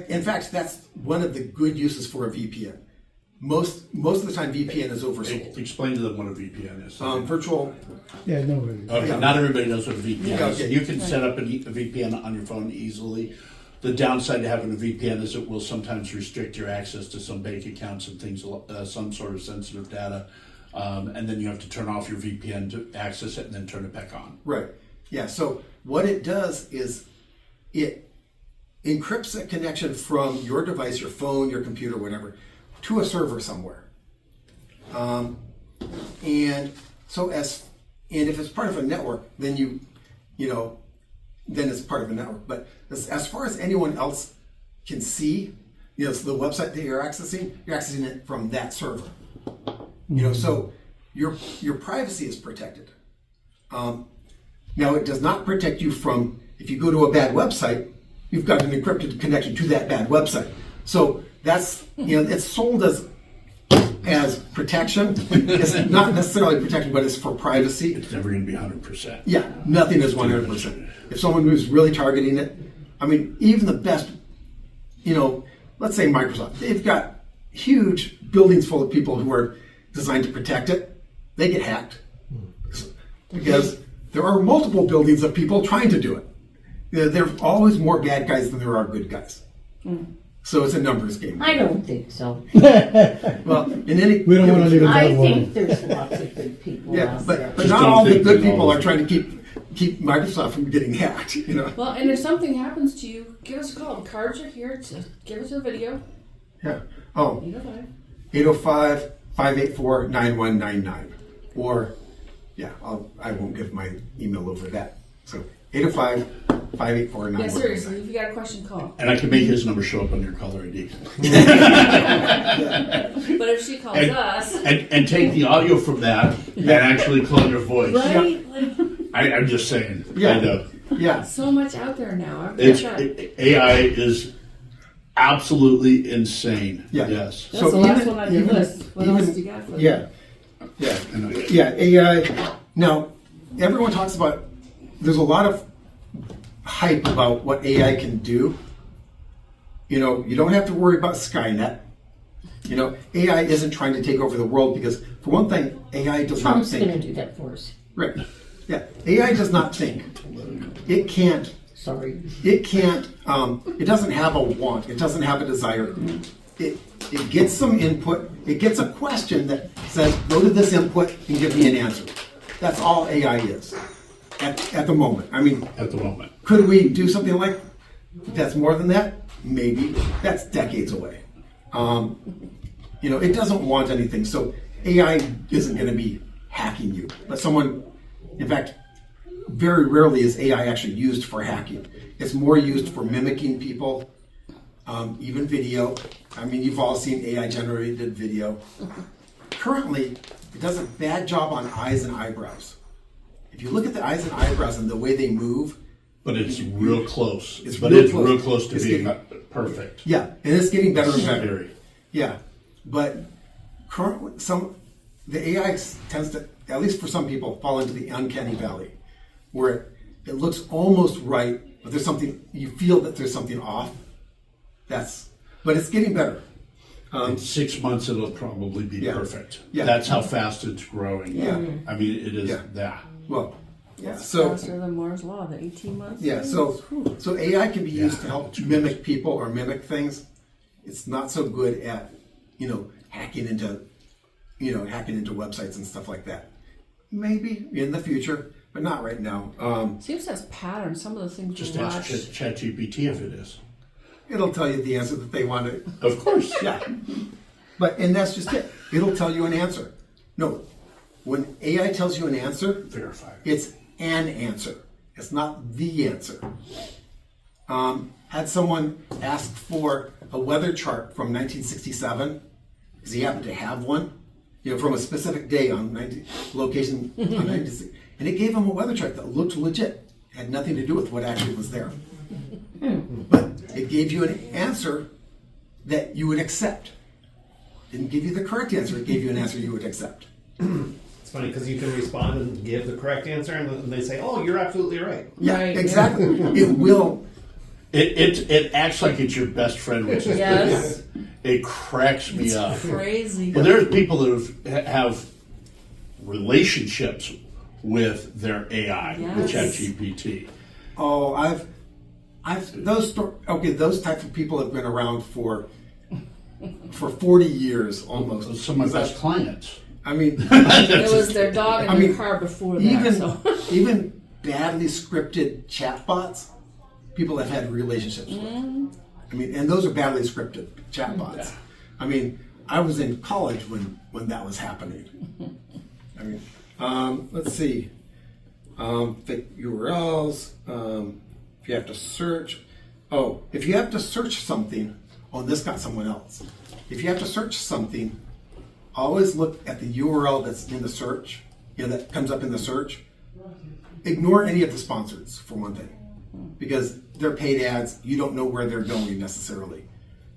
In fact, that's one of the good uses for a VPN. most of the time VPN is oversold. Explain to them what a VPN is. Virtual. Yeah, nobody. Okay, Yeah. not everybody knows what a VPN Yeah, is. okay. You can set up a VPN on your phone easily. The downside to having a VPN is it will sometimes restrict your access to some bank accounts and things, some sort of sensitive data. And then you have to turn off your VPN to access it and then turn it back on. Right. Yeah. So what it does is it encrypts a connection from your device, your phone, your computer, whatever, to a server somewhere. And so and if it's part of a network, then then it's part of a network. But as far as anyone else can see, so the website that you're accessing it from that server. So your privacy is protected. Now it does not protect you from, if you go to a bad website, you've got an encrypted connection to that bad website. So that's, it's sold as protection. It's not necessarily protection, but it's for privacy. It's never going to be 100%. Yeah, nothing is 100%. If someone who's really targeting it, I mean, even the best, let's say Microsoft, they've got huge buildings full of people who are designed to protect it. They get hacked because there are multiple buildings of people trying to do it. There are always more bad guys than there are good guys. So it's a numbers game. I don't think so. Well, in any We don't want to leave it that I way. think there's lots of good people Yeah, out there. but Just not don't all the think good that people all- are trying to keep Microsoft from getting hacked. Well, and if something happens to you, give us a call. Cards are here to give us a video. Yeah. Oh, 805. 805-584-9199. Or, yeah, I won't give my email over that. So 805-584-9199. Yeah, seriously, if you got a question, call. And I can make his number show up on your caller ID. But if she calls us, And take the audio from that and actually clone your voice. right? Like, I'm just saying. Yeah. I know. Yeah. so much out there now. It's, That's AI is absolutely insane. Yeah. Yes. the So last even- one on your even- list. What even- else do you got for Yeah. Yeah. Yeah, AI. Now, everyone talks about, there's a lot of hype about what AI can do. You don't have to worry about Skynet. AI isn't trying to take over the world because, for one thing, AI does not Trump's going to think. do that for us. Right. Yeah. AI does not think. It can't. Sorry. It can't. It doesn't have a want. It doesn't have a desire. It gets some input. It gets a question that says, "Go to this input and give me an answer." That's all AI is at the moment. I mean, At the moment. could we do something like that's more than that? Maybe. That's decades away. It doesn't want anything. So AI isn't going to be hacking you. But someone, in fact, very rarely is AI actually used for hacking. It's more used for mimicking people, even video. I mean, you've all seen AI-generated video. Currently, it does a bad job on eyes and eyebrows. If you look at the eyes and eyebrows and the way they move, But it's real close. It's but real it's close. real close to It's being getting- perfect. yeah, and it's getting better and better. Scary. Yeah, but currently, the AI tends to, at least for some people, fall into the uncanny valley, where it looks almost right, but there's something, you feel that there's something off. But it's getting better. In 6 months, it'll probably be Yeah. perfect. Yeah. That's how fast it's growing. Yeah. I mean, it is Yeah. that. Well, yeah. That's So faster than Moore's Law, the 18 months. yeah, so AI can be used Yeah, to help that's mimic people or mimic things. It's not so good at hacking into websites and stuff like that. Maybe in the future, but not right now. Seems to have patterns. Some of the things Just we ask watch. ChatGPT if it is. It'll tell you the answer that they want to. Of course. Yeah. And that's just it. It'll tell you an answer. No, when AI tells you an answer, Verify. it's an answer. It's not the answer. Had someone ask for a weather chart from 1967, because he happened to have one, from a specific day on location on 1960, and it gave him a weather chart that looked legit. It had nothing to do with what actually was there. But it gave you an answer that you would accept. Didn't give you the correct answer. It gave you an answer you would accept. It's funny because you can respond and give the correct answer, and they say, "Oh, you're absolutely right." Yeah, Right, exactly. It will. It acts like it's your best friend, which is Yes. It cracks me up. Crazy. Well, there's people that have relationships with their AI, with Yes. ChatGPT. Oh, those types of people have been around for 40 years almost. Some of my best clients. I mean, It was their dog in I their mean, car before that. even So. even badly scripted chatbots, people have had relationships with. I mean, and those are badly scripted chatbots. Yeah. I mean, I was in college when that was happening. I mean, let's see, fake URLs. If you have to search, if you have to search something, this got someone else. If you have to search something, always look at the URL that's in the search, that comes up in the search. Ignore any of the sponsors, for one thing, because they're paid ads. You don't know where they're going necessarily,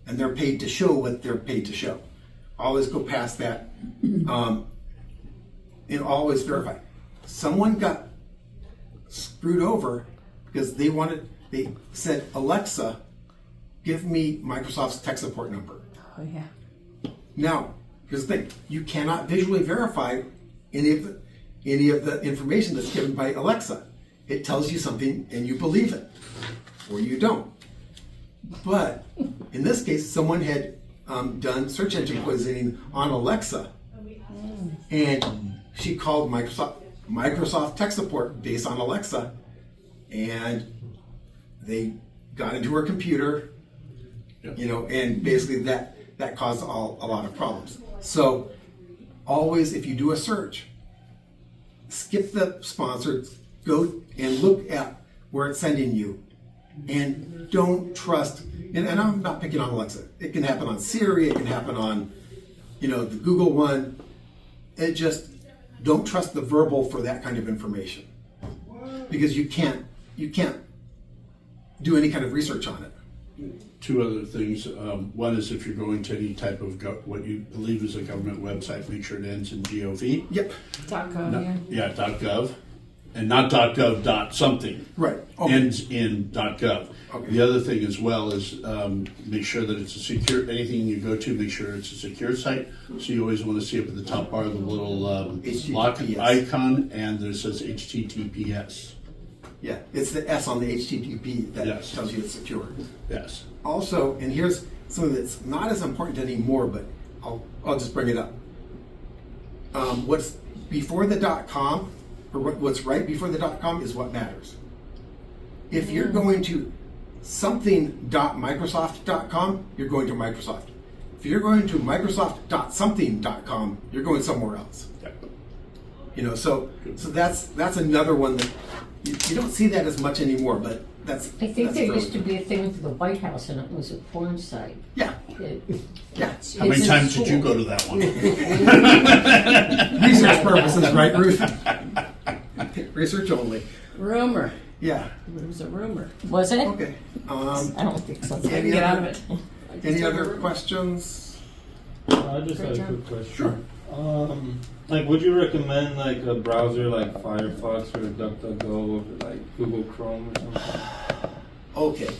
and they're paid to show what they're paid to show. Always go past that, and always verify. Someone got screwed over because they said, Alexa, give me Microsoft's tech support number. Oh, yeah. Now, here's the thing: you cannot visually verify any of the information that's given by Alexa. It tells you something and you believe it, or you don't. But in this case, someone had done search engine poisoning on Alexa, and she called Microsoft tech support based on Alexa, and they got into her computer, and basically that caused a lot of problems. So always, if you do a search, skip the sponsors, go and look at where it's sending you, and don't trust. And I'm not picking on Alexa. It can happen on Siri. It can happen on, the Google one. It just don't trust the verbal for that kind of information, because you can't do any kind of research on it. Two other things. One is if you're going to any type of what you believe is a government website, make sure it ends in .gov. Yep. .gov, yeah. .gov, and not .gov dot something. Right. Okay. Ends in .gov. Okay. The other thing as well is make sure that it's a secure. Anything you go to, make sure it's a secure site. So you always want to see up at the top bar the little lock HTTPS. icon, and there says HTTPS. Yeah, it's the S on the HTTP that Yes. tells you it's secure. Yes. Also, and here's something that's not as important anymore, but I'll just bring it up. What's before the .com, or what's right before the .com, is what matters. If you're going to something.microsoft.com, you're going to Microsoft. If you're going to Microsoft.something.com, you're going somewhere else. Yeah. So that's another one that you don't see that as much anymore, but that's. I think that's there fairly used to be a thing for the White House, and it was a porn site. Yeah, It- yeah. How many It's a times did you school. go to that one? Research purposes, right, Ruth? Research only. Rumor. Yeah. It was a rumor. Was it? Okay. I don't think so. Any Get out other- of it. I just Any heard a other rumor. I questions? just Great had a job. quick question. Sure. Would you recommend like a browser like Firefox or DuckDuckGo over like Google Chrome or something? Okay.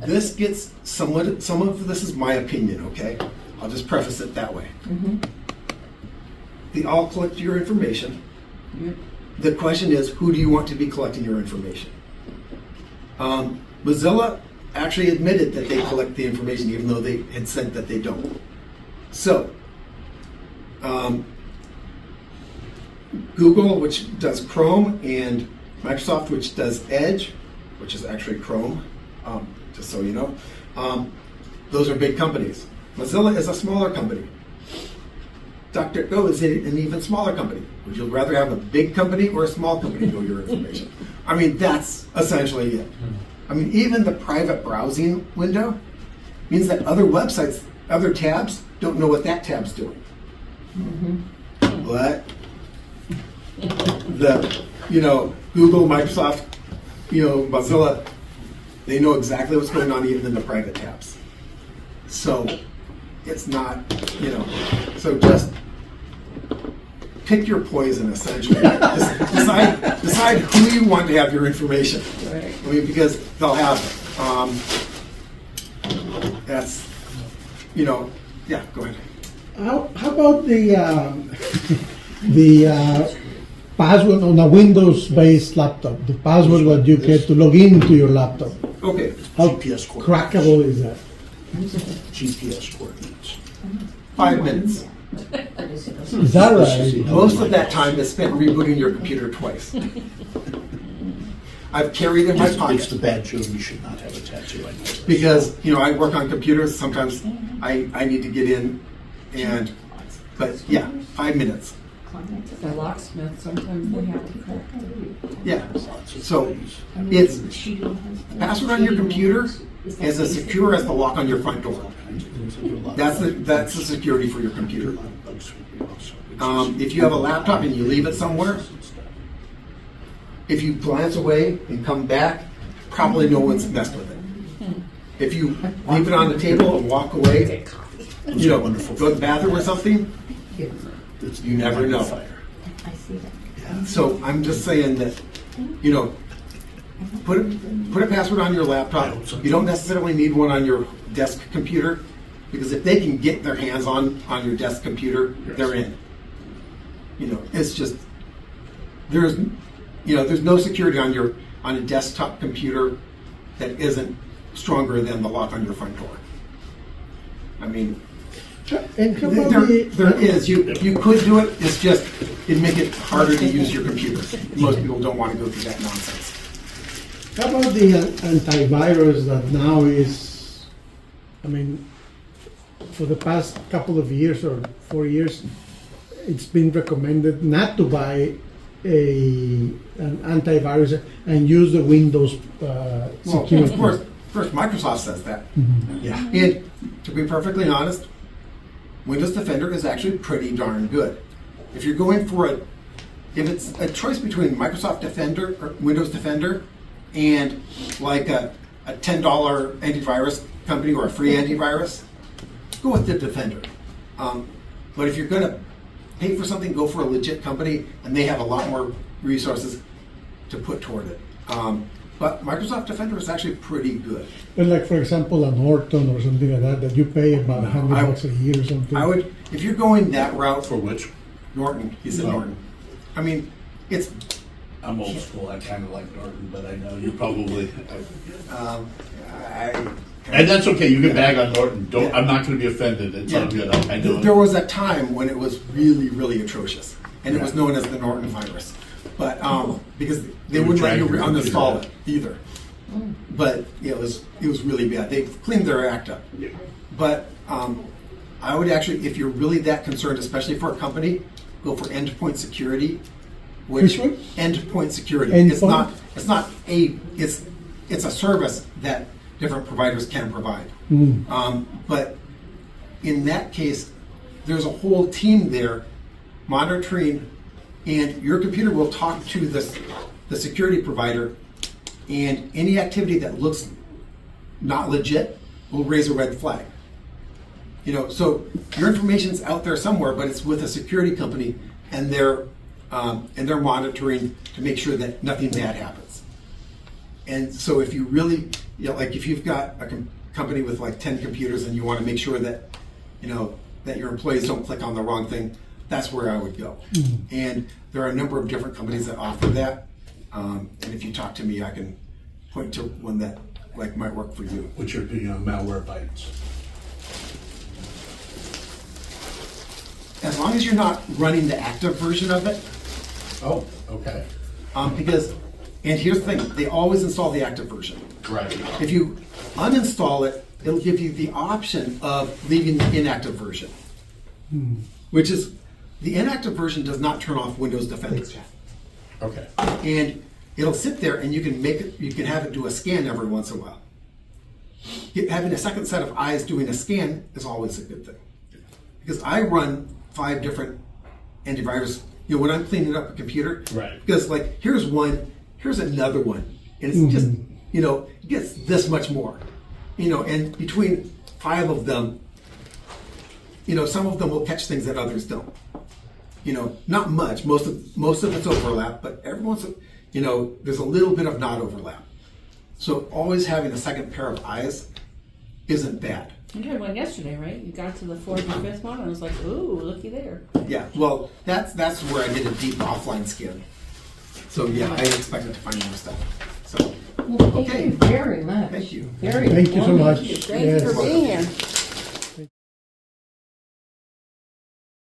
This gets some of this is my opinion, okay? I'll just preface it that way. They all collect your information. Yep. The question is, who do you want to be collecting your information? Mozilla actually admitted that they collect the information, even though they had said that they don't. So, Google, which does Chrome, and Microsoft, which does Edge, which is actually Chrome, just so you know, those are big companies. Mozilla is a smaller company. DuckDuckGo is an even smaller company. Would you rather have a big company or a small company know your information? I mean, that's essentially it. I mean, even the private browsing window means that other websites, other tabs, don't know what that tab's doing. But Google, Microsoft, Mozilla, they know exactly what's going on even in the private tabs. So it's not, so just pick your poison, essentially. Decide who you want to have your information. Right. I mean, because they'll have it. yeah, go ahead. How about the the password on a Windows-based laptop? The password that you get to log into your laptop. Okay, How GPS coordinates. crackable is that? GPS coordinates. 5 minutes. Is that right? Most of that time is spent rebooting your computer twice. I've carried in my It's pocket the badge of you should not have a tattoo. I know. because I work on computers. Sometimes I need to get in, but yeah, 5 minutes. The locksmith, sometimes they have to crack them. Yeah. So it's the password on your computer is as secure as the lock on your front door. That's the security for your computer. If you have a laptop and you leave it somewhere, if you glance away and come back, probably no one's messed with it. If you leave it on the table and walk away, go to the bathroom or something, you never know. So I'm just saying that, put a password on your laptop. You don't necessarily need one on your desk computer, because if they can get their hands on your desk computer, they're in. It's just there's no security on a desktop computer that isn't stronger than the lock on your front door. I mean, And how about there is. You could do it. It's just it'd make it harder to use your computer. Most people don't want to go through that nonsense. How about the antivirus that now is, for the past couple of years or 4 years, it's been recommended not to buy an antivirus and use the Windows security. Of course, first Microsoft says that. Yeah. And to be perfectly honest, Windows Defender is actually pretty darn good. If you're going for if it's a choice between Microsoft Defender or Windows Defender and like a $10 antivirus company or a free antivirus, go with the Defender. But if you're going to pay for something, go for a legit company, and they have a lot more resources to put toward it. But Microsoft Defender is actually pretty good. But like, for example, a Norton or something like that you pay about $100 a year or something. I would, if you're going that route, For which? Norton. He said Oh. Norton. I mean, it's I'm old school. I kind of like Norton, but I know you probably. And that's okay. You can bag on Norton. Don't. I'm not going to be offended. It's all good. I know. there was a time when it was really, really atrocious, and it was known as the Norton virus. But because they wouldn't let you uninstall it either. But it was really bad. They've cleaned their act up. Yeah. But I would actually, if you're really that concerned, especially for a company, go for endpoint security. Which one? Endpoint security. Endpoint? It's a service that different providers can provide. But in that case, there's a whole team there monitoring, and your computer will talk to the security provider, and any activity that looks not legit will raise a red flag. So your information's out there somewhere, but it's with a security company, and they're monitoring to make sure that nothing bad happens. And so if you really, like if you've got a company with like 10 computers and you want to make sure that, that your employees don't click on the wrong thing, that's where I would go. And there are a number of different companies that offer that. And if you talk to me, I can point to one that might work for you. What's your opinion on Malwarebytes? As long as you're not running the active version of it, Oh, okay. and here's the thing, they always install the active version. Right. If you uninstall it, it'll give you the option of leaving the inactive version, which is, the inactive version does not turn off Windows Defender. Okay. And it'll sit there, and you can have it do a scan every once in a while. Having a second set of eyes doing a scan is always a good thing. Because I run 5 different antivirus, when I'm cleaning up a computer. Right. Because here's one, here's another one, and it's just, it gets this much more. And between 5 of them, some of them will catch things that others don't. Not much. Most of it's overlap, but every once, there's a little bit of not overlap. So always having a second pair of eyes isn't bad. You had one yesterday, right? You got to the 4th or 5th one, and I was like, ooh, looky there. Yeah, well, that's where I did a deep offline scan. So yeah, I expected to find more stuff. So Well, thank Okay. you very much. Thank you. Very Thank you so informative. much. Thank you for Yes. being here.